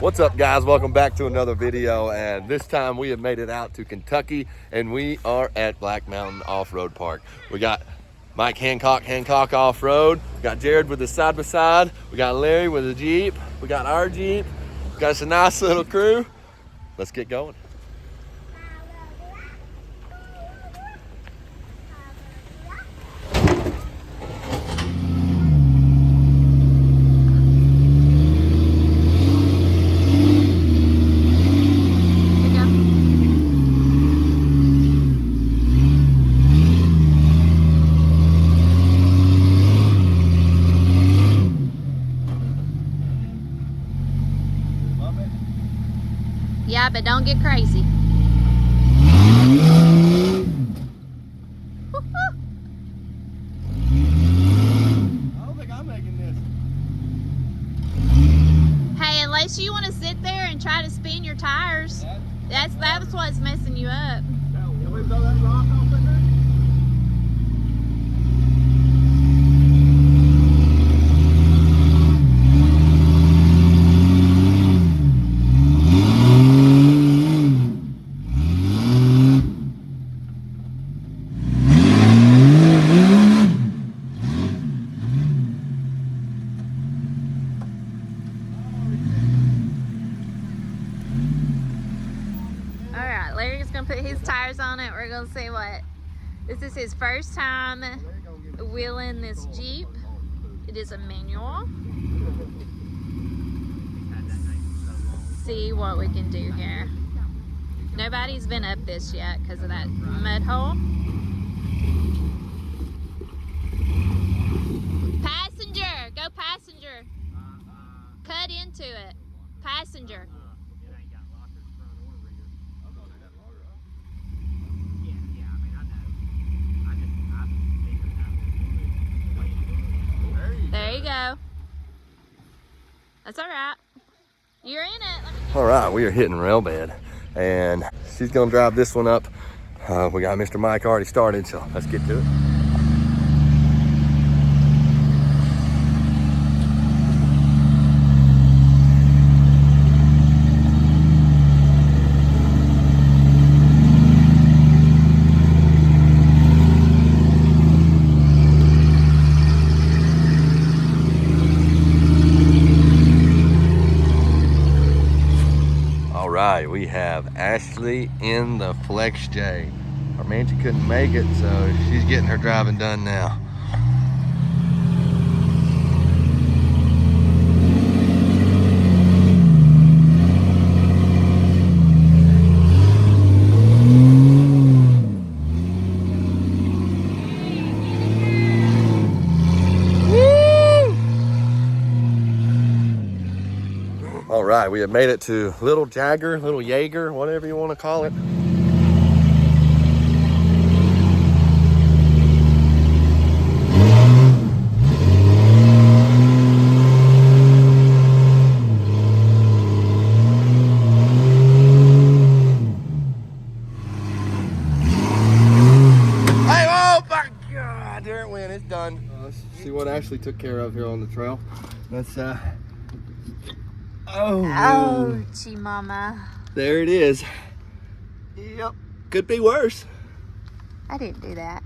What's up, guys? Welcome back to another video, and this time we have made it out to Kentucky, and we are at Black Mountain Off-Road Park. We got Mike Hancock Off-Road, we got Jared with the side-by-side, we got Larry with the Jeep, we got our Jeep, we got us a nice little crew. Let's get going. Yeah, but don't get crazy. I don't think I'm making this. Hey, unless you want to sit there and try to spin your tires, that's what's messing you up. Can we throw that rock off in there? Larry's gonna put his tires on it. We're gonna see what. This is his first time wheeling this Jeep. It is a manual. See what we can do here. Nobody's been up this yet because of that mud hole. Passenger, go passenger. Cut into it. Passenger. There you go. That's all right. You're in it. All right, we are hitting rail bed, and she's gonna drive this one up. We got Mr. Mike already started, so let's get to it. We have Ashley in the Flex J. Our Manchi couldn't make it, so she's getting her driving done now. All right, we have made it to Little Jagger, Little Jaeger, whatever you want to call it. Hey, oh my God, there it went, it's done. Let's see what Ashley took care of here on the trail. Let's, Ouchie, mama. There it is. Yep. Could be worse. I didn't do that.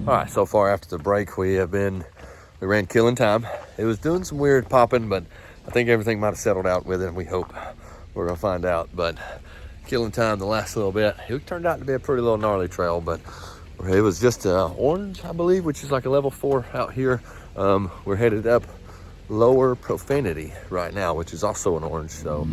All right, so far after the break, we ran Killing Time. It was doing some weird popping, but I think everything might have settled out with it, and we hope. We're gonna find out. But Killing Time the last little bit, it turned out to be a pretty little gnarly trail, but it was just orange, I believe, which is like a level 4 out here. We're headed up Lower Profanity right now, which is also an orange, so.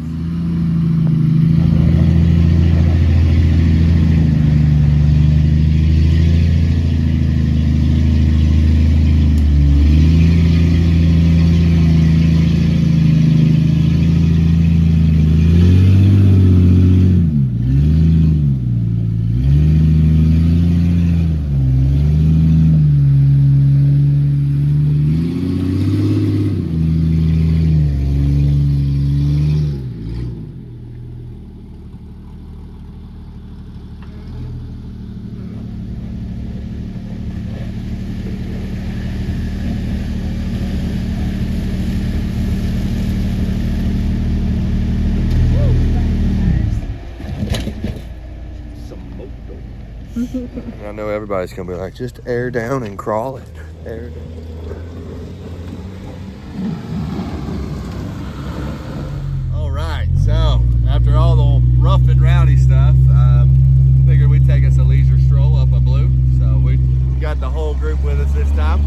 I know everybody's gonna be like, just air down and crawl it. Air down. All right, so after all the rough and rowdy stuff, figured we'd take us a leisure stroll up a blue. So we got the whole group with us this time.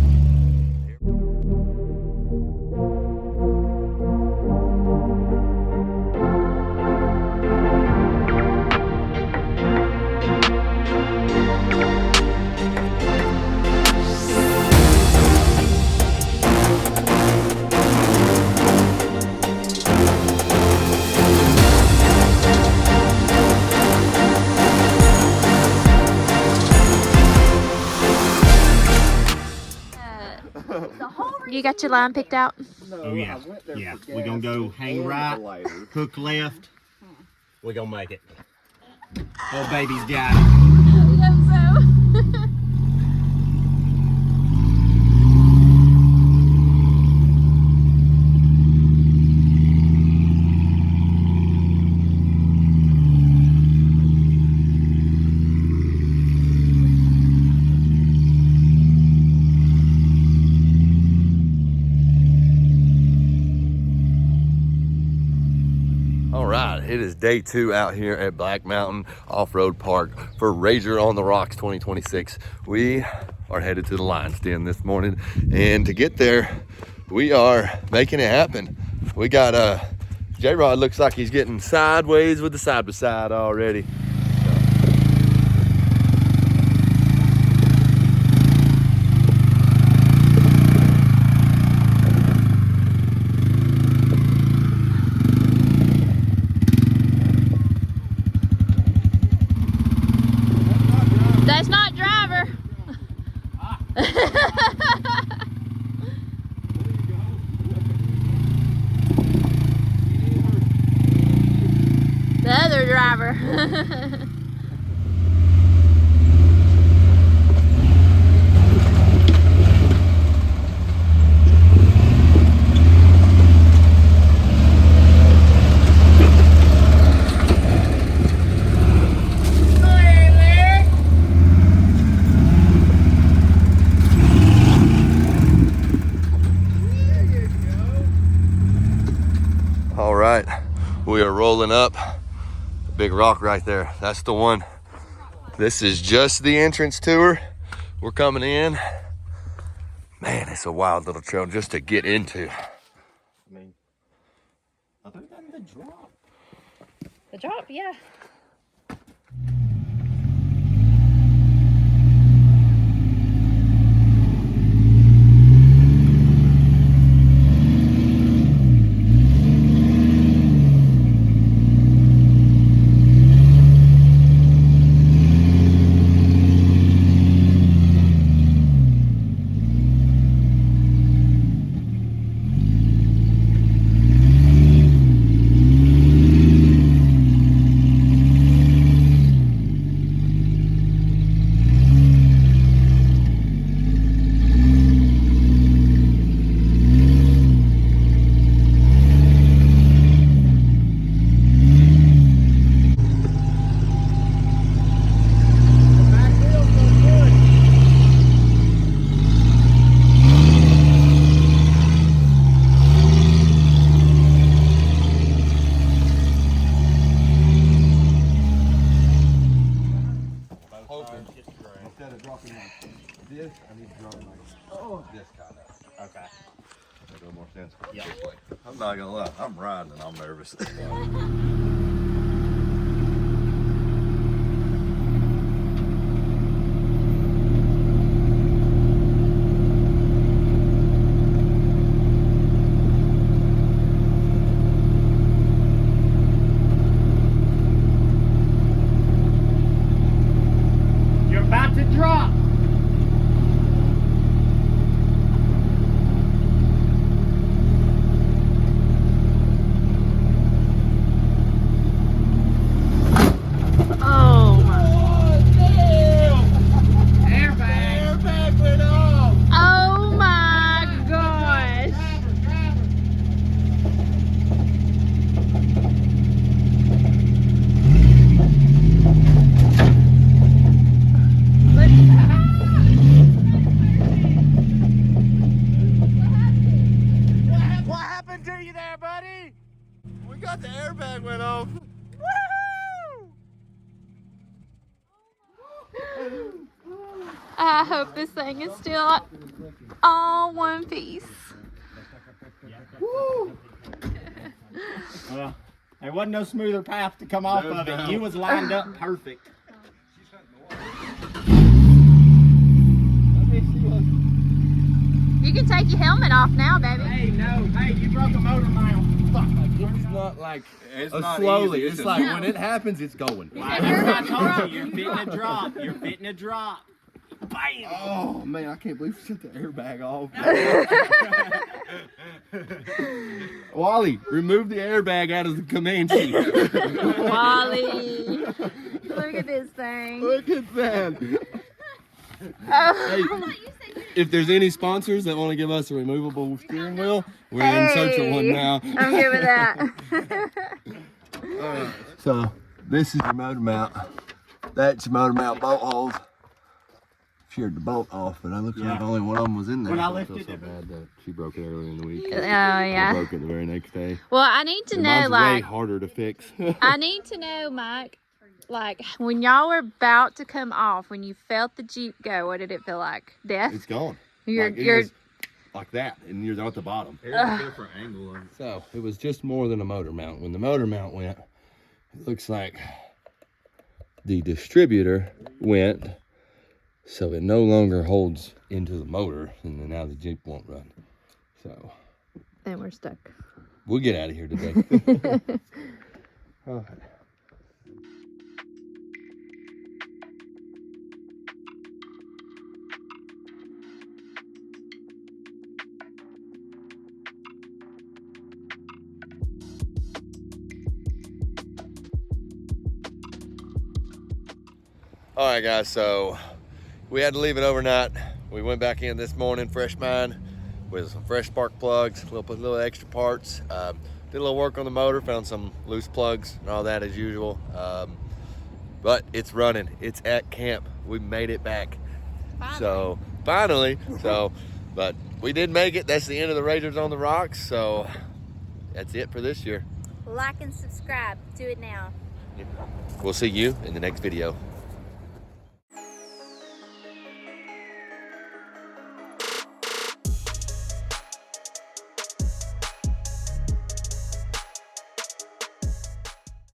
You got your line picked out? Oh yeah, yeah. We're gonna go hang right, hook left. We're gonna make it. Oh, baby's got it. I hope so. All right, it is day 2 out here at Black Mountain Off-Road Park for Rager on the Rocks 2026. We are headed to the Lion's Den this morning, and to get there, we are making it happen. We got J-Rod looks like he's getting sideways with the side-by-side already. That's not driver. The other driver. All right, we are rolling up. Big rock right there, that's the one. This is just the entrance tour. We're coming in. Man, it's a wild little trail just to get into. I mean, other than the drop. The drop, yeah. talking like this. I need to drop it like this kind of. Okay. That makes more sense. Yeah. This way. I'm not gonna lie, I'm riding and I'm nervous. You're about to drop. Oh my. Airbag went off. Oh my gosh. What happened to you there, buddy? We got the airbag went off. I hope this thing is still all one piece. Well, there wasn't no smoother path to come off of it. You was lined up perfect. You can take your helmet off now, baby. Hey, no. Hey, you broke a motor mount. Fuck. It's not like It's slowly. easy. It's like when it happens, it's going. I told you, you're fitting a drop. You're fitting a drop. Bam! Oh man, I can't believe you took the airbag off. Wally, remove the airbag out of the Comanche. Wally, look at this thing. Look at that. Oh. Hey, if there's any sponsors that want to give us a removable steering wheel, we're in search of one now. I'm good with that. So this is your motor mount. That's your motor mount bolt holes. Sheared the bolt off, but I looked like only one of them was in there. When I I feel lifted so it- bad that she broke it earlier in the week. Oh I yeah. broke it the very next day. Well, I need to And know, mine's way like, harder to fix. I need to know, Mike, like, when y'all were about to come off, when you felt the Jeep go, what did it feel like? Death? It's gone. You're, Like, it you're, was like that, and you're at the bottom. Here's a different angle. So it was just more than a motor mount. When the motor mount went, it looks like the distributor went, so it no longer holds into the motor, and then now the Jeep won't run. So then we're stuck. we'll get out of here today. All right. All right, guys, so we had to leave it overnight. We went back in this morning, fresh mine, with some fresh spark plugs, a little extra parts. Did a little work on the motor, found some loose plugs and all that as usual. But it's running, it's at camp. We made it back. So, finally, but we did make it. That's the end of the Razors on the Rocks, so that's it for this year. Like and subscribe. Do it now. We'll see you in the next video.